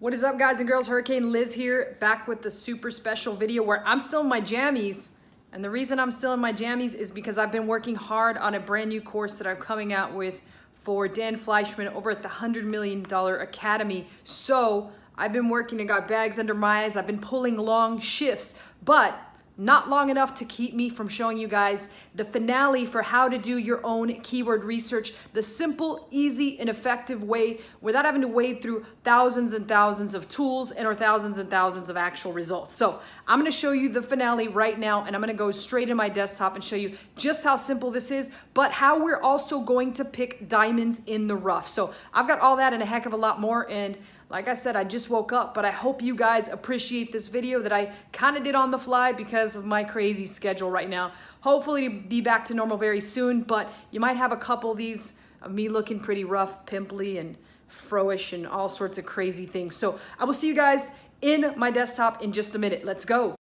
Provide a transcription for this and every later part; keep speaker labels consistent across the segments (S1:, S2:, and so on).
S1: What is up, guys and girls? Hurricane Liz here, back with the super special video where I'm still in my jammies. And the reason I'm still in my jammies is because I've been working hard on a brand new course that I'm coming out with for Dan Fleischman over at the $100 Million Academy. So I've been working and got bags under my eyes. I've been pulling long shifts, but not long enough to keep me from showing you guys the finale for how to do your own keyword research, the simple, easy, and effective way without having to wade through thousands and thousands of tools and or thousands and thousands of actual results. So I'm gonna show you the finale right now, and I'm gonna go straight in my desktop and show you just how simple this is, but how we're also going to pick diamonds in the rough. So I've got all that and a heck of a lot more, and like I said, I just woke up, but I hope you guys appreciate this video that I kind of did on the fly because of my crazy schedule right now. Hopefully be back to normal very soon, but you might have a couple of these of me looking pretty rough, pimply, and fro-ish, and all sorts of crazy things. So I will see you guys in my desktop in just a minute. Let's go.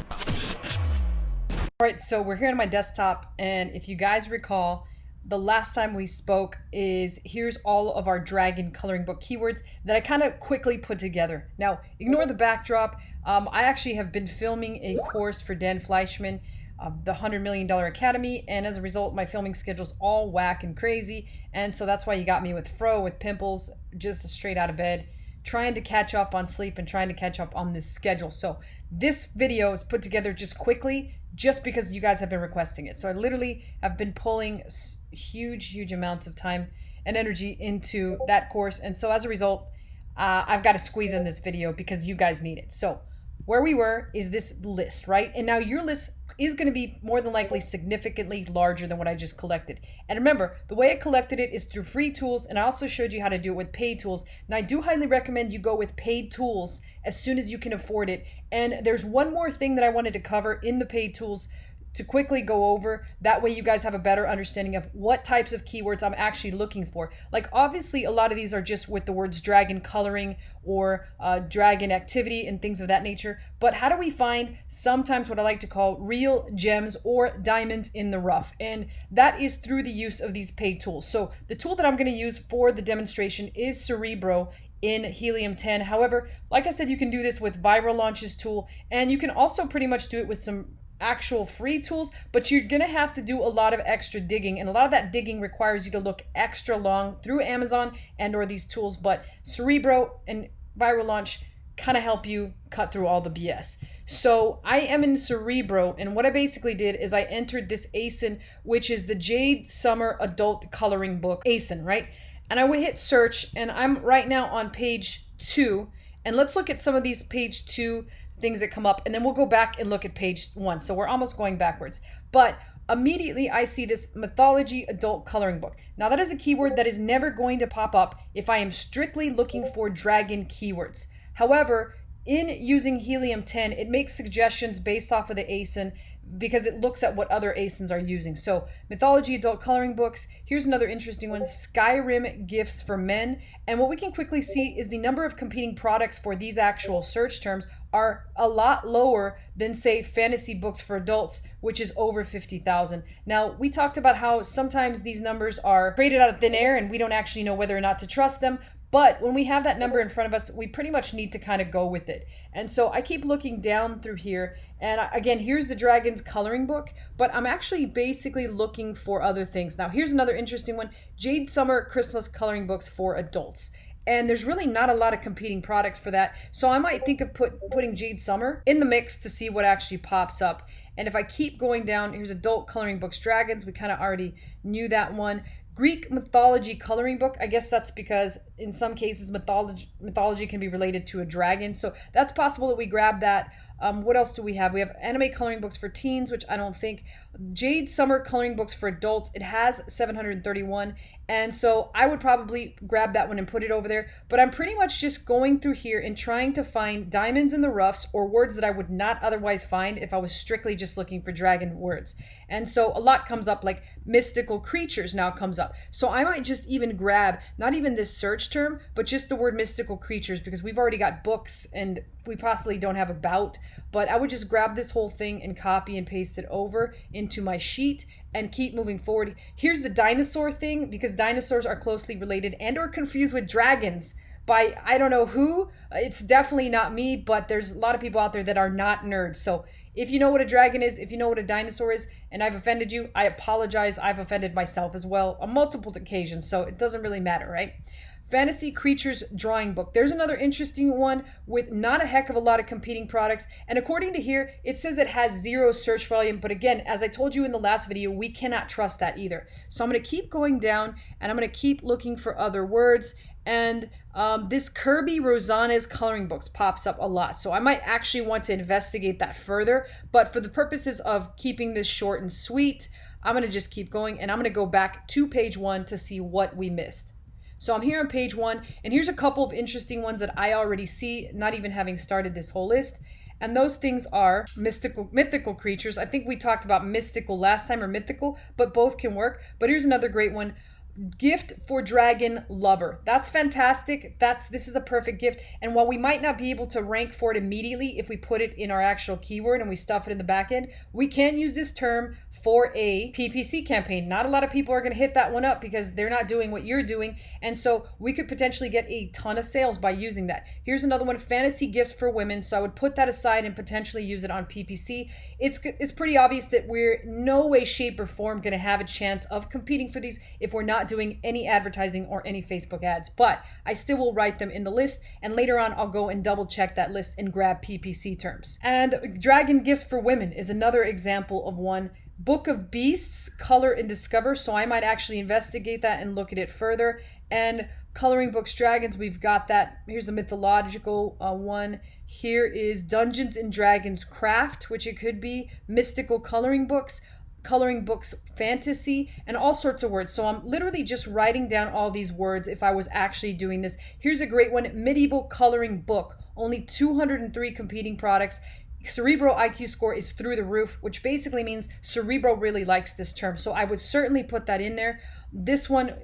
S1: All right, so we're here on my desktop, and if you guys recall, the last time we spoke is here's all of our dragon coloring book keywords that I kind of quickly put together. Now, ignore the backdrop. I actually have been filming a course for Dan Fleischman, the $100 Million Academy, and as a result, my filming schedule's all whack and crazy, and so that's why you got me with fro, with pimples, just straight out of bed, trying to catch up on sleep and trying to catch up on this schedule. So this video is put together just quickly, just because you guys have been requesting it. So I literally have been pulling huge amounts of time and energy into that course. And so as a result, I've got to squeeze in this video because you guys need it. So where we were is this list, right? And now your list is going to be more than likely significantly larger than what I just collected. And remember, the way I collected it is through free tools, and I also showed you how to do it with paid tools. Now, I do highly recommend you go with paid tools as soon as you can afford it. And there's one more thing that I wanted to cover in the paid tools to quickly go over. That way you guys have a better understanding of what types of keywords I'm actually looking for. Like, obviously a lot of these are just with the words dragon coloring or dragon activity and things of that nature. But how do we find sometimes what I like to call real gems or diamonds in the rough? And that is through the use of these paid tools. So the tool that I'm going to use for the demonstration is Cerebro in Helium 10. However, like I said, you can do this with Viral Launch's tool, and you can also pretty much do it with some actual free tools, but you're gonna have to do a lot of extra digging, and a lot of that digging requires you to look extra long through Amazon and or these tools. But Cerebro and Viral Launch kind of help you cut through all the BS. So I am in Cerebro, and what I basically did is I entered this ASIN, which is the Jade Summer Adult Coloring Book ASIN, right? And I would hit search, and I'm right now on page 2, and let's look at some of these page 2 things that come up, and then we'll go back and look at page 1. So we're almost going backwards. But immediately I see this Mythology Adult Coloring Book. Now that is a keyword that is never going to pop up if I am strictly looking for dragon keywords. However, in using Helium 10, it makes suggestions based off of the ASIN because it looks at what other ASINs are using. So Mythology Adult Coloring Books, here's another interesting one, Skyrim Gifts for Men. And what we can quickly see is the number of competing products for these actual search terms are a lot lower than, say, fantasy books for adults, which is over 50,000. Now, we talked about how sometimes these numbers are created out of thin air and we don't actually know whether or not to trust them. But when we have that number in front of us, we pretty much need to kind of go with it. And so I keep looking down through here. And again, here's the Dragon's Coloring Book, but I'm actually basically looking for other things. Now, here's another interesting one, Jade Summer Christmas Coloring Books for Adults. And there's really not a lot of competing products for that. So I might think of putting Jade Summer in the mix to see what actually pops up. And if I keep going down, here's Adult Coloring Books Dragons. We kind of already knew that one. Greek mythology coloring book. I guess that's because in some cases mythology can be related to a dragon. So that's possible that we grab that. What else do we have? We have anime coloring books for teens, which I don't think. Jade Summer coloring books for adults. It has 731. And so I would probably grab that one and put it over there. But I'm pretty much just going through here and trying to find diamonds in the roughs or words that I would not otherwise find if I was strictly just looking for dragon words. And so a lot comes up, like mystical creatures now comes up. So I might just even grab not even this search term, but just the word mystical creatures, because we've already got books and we possibly don't have about. But I would just grab this whole thing and copy and paste it over into my sheet and keep moving forward. Here's the dinosaur thing, because dinosaurs are closely related and or confused with dragons. by I don't know who. It's definitely not me, but there's a lot of people out there that are not nerds. So if you know what a dragon is, if you know what a dinosaur is, and I've offended you, I apologize. I've offended myself as well on multiple occasions, so it doesn't really matter, right? Fantasy Creatures Drawing Book. There's another interesting one with not a heck of a lot of competing products. And according to here, it says it has 0 search volume. But again, as I told you in the last video, we cannot trust that either. So I'm going to keep going down and I'm going to keep looking for other words. And this Kirby Rosana's coloring books pops up a lot. So I might actually want to investigate that further. But for the purposes of keeping this short and sweet, I'm going to just keep going. And I'm going to go back to page 1 to see what we missed. So I'm here on page 1, and here's a couple of interesting ones that I already see, not even having started this whole list. And those things are mythical creatures. I think we talked about mystical last time, or mythical, but both can work. But here's another great one. Gift for Dragon Lover. That's fantastic. This is a perfect gift. And while we might not be able to rank for it immediately if we put it in our actual keyword and we stuff it in the back end, we can use this term for a PPC campaign. Not a lot of people are going to hit that one up because they're not doing what you're doing. And so we could potentially get a ton of sales by using that. Here's another one, Fantasy Gifts for Women. So I would put that aside and potentially use it on PPC. It's pretty obvious that we're no way, shape, or form going to have a chance of competing for these if we're not doing any advertising or any Facebook ads, but I still will write them in the list, and later on I'll go and double check that list and grab PPC terms. And Dragon Gifts for Women is another example of one. Book of Beasts, Color and Discover, so I might actually investigate that and look at it further. And Coloring Books Dragons, we've got that. Here's a mythological one. Here is Dungeons and Dragons Craft, which it could be. Mystical Coloring Books, Coloring Books Fantasy, and all sorts of words. So I'm literally just writing down all these words if I was actually doing this. Here's a great one, Medieval Coloring Book, only 203 competing products. Cerebro IQ score is through the roof, which basically means Cerebro really likes this term. So I would certainly put that in there. This one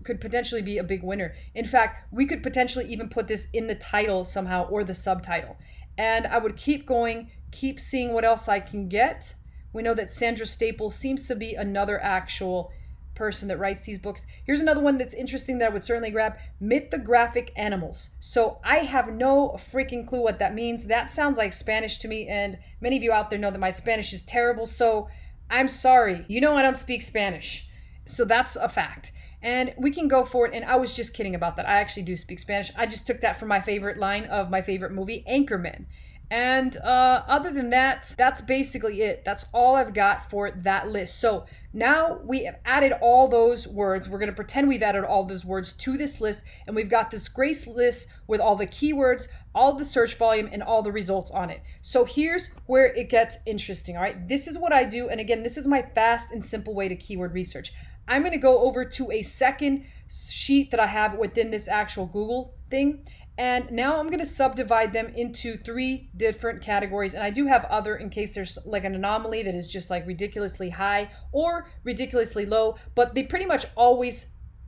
S1: could potentially be a big winner. In fact, we could potentially even put this in the title somehow or the subtitle. And I would keep going, keep seeing what else I can get. We know that Sandra Staples seems to be another actual person that writes these books. Here's another one that's interesting that I would certainly grab, Mythographic Animals. So I have no freaking clue what that means. That sounds like Spanish to me, and many of you out there know that my Spanish is terrible, so I'm sorry. You know I don't speak Spanish. So that's a fact. And we can go for it, and I was just kidding about that. I actually do speak Spanish. I just took that from my favorite line of my favorite movie, Anchorman. And other than that, that's basically it. That's all I've got for that list. So now we have added all those words. We're going to pretend we've added all those words to this list. And we've got this great list with all the keywords, all the search volume, and all the results on it. So here's where it gets interesting, all right? This is what I do. And again, this is my fast and simple way to keyword research. I'm going to go over to a second sheet that I have within this actual Google thing. And now I'm going to subdivide them into 3 different categories. And I do have other in case there's like an anomaly that is just like ridiculously high or ridiculously low, but they pretty much always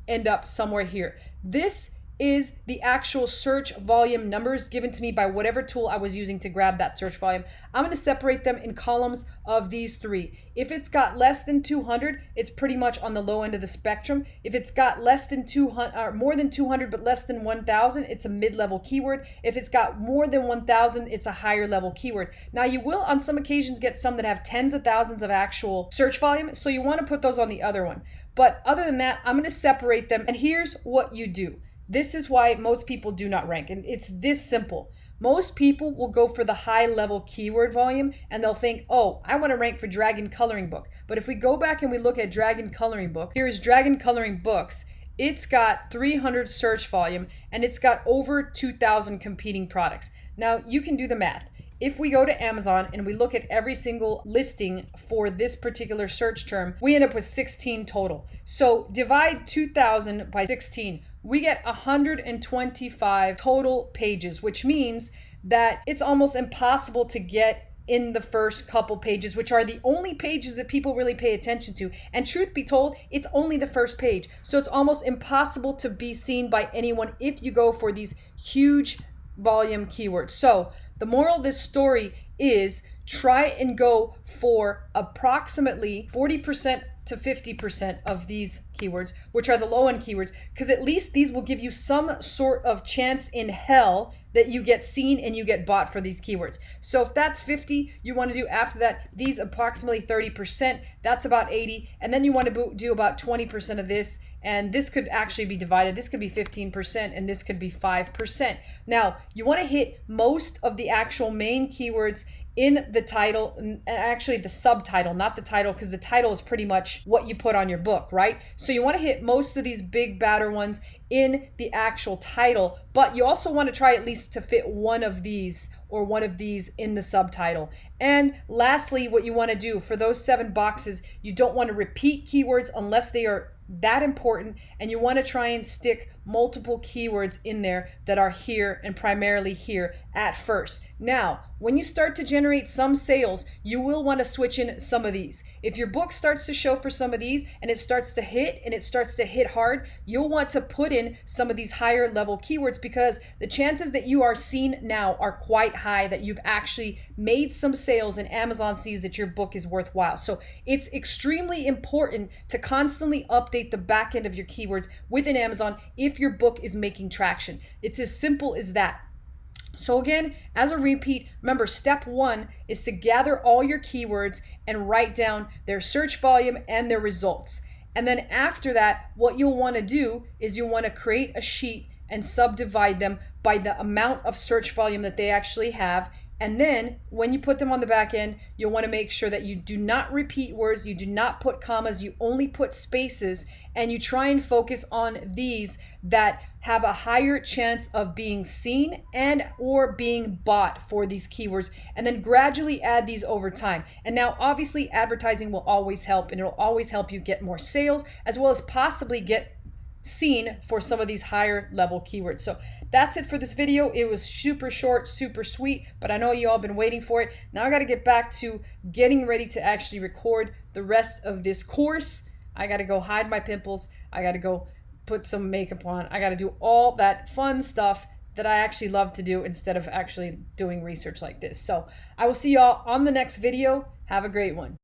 S1: end up somewhere here. This is the actual search volume numbers given to me by whatever tool I was using to grab that search volume. I'm going to separate them in columns of these 3. If it's got less than 200, it's pretty much on the low end of the spectrum. If it's got less than 200 or more than 200 but less than 1,000, it's a mid-level keyword. If it's got more than 1,000, it's a higher level keyword. Now you will on some occasions get some that have tens of thousands of actual search volume, so you want to put those on the other one. But other than that, I'm going to separate them, and here's what you do. This is why most people do not rank, and it's this simple. Most people will go for the high level keyword volume and they'll think, oh, I want to rank for Dragon Coloring Book. But if we go back and we look at Dragon Coloring Book, here is Dragon Coloring Books. It's got 300 search volume and it's got over 2,000 competing products. Now you can do the math. If we go to Amazon and we look at every single listing for this particular search term, we end up with 16 total. So divide 2,000 by 16. We get 125 total pages, which means that it's almost impossible to get in the first couple pages, which are the only pages that people really pay attention to. And truth be told, it's only the first page. So it's almost impossible to be seen by anyone if you go for these huge volume keywords. So the moral of this story is try and go for approximately 40% to 50% of these keywords, which are the low end keywords, because at least these will give you some sort of chance in hell that you get seen and you get bought for these keywords. So if that's 50, you want to do after that these approximately 30%, that's about 80, and then you want to do about 20% of this, and this could actually be divided. This could be 15% and this could be 5%. Now, you want to hit most of the actual main keywords in the title, and actually the subtitle, not the title, because the title is pretty much what you put on your book, right? So you want to hit most of these big batter ones in the actual title, but you also want to try at least to fit one of these or one of these in the subtitle. And lastly, what you want to do for those 7 boxes, you don't want to repeat keywords unless they are that important, and you want to try and stick multiple keywords in there that are here and primarily here at first. Now, when you start to generate some sales, you will want to switch in some of these. If your book starts to show for some of these and it starts to hit and it starts to hit hard, you'll want to put in some of these higher level keywords, because the chances that you are seen now are quite high that you've actually made some sales and Amazon sees that your book is worthwhile. So it's extremely important to constantly update the back end of your keywords within Amazon if your book is making traction. It's as simple as that. So again, as a repeat, remember step 1 is to gather all your keywords and write down their search volume and their results. And then after that, what you'll want to do is you'll want to create a sheet and subdivide them by the amount of search volume that they actually have. And then when you put them on the back end, you'll want to make sure that you do not repeat words, you do not put commas, you only put spaces, and you try and focus on these that have a higher chance of being seen and or being bought for these keywords, and then gradually add these over time. And now obviously advertising will always help, and it'll always help you get more sales as well as possibly get seen for some of these higher level keywords. So that's it for this video. It was super short, super sweet, but I know you all been waiting for it. Now I got to get back to getting ready to actually record the rest of this course. I got to go hide my pimples. I got to go put some makeup on. I got to do all that fun stuff that I actually love to do instead of actually doing research like this. So I will see y'all on the next video. Have a great one.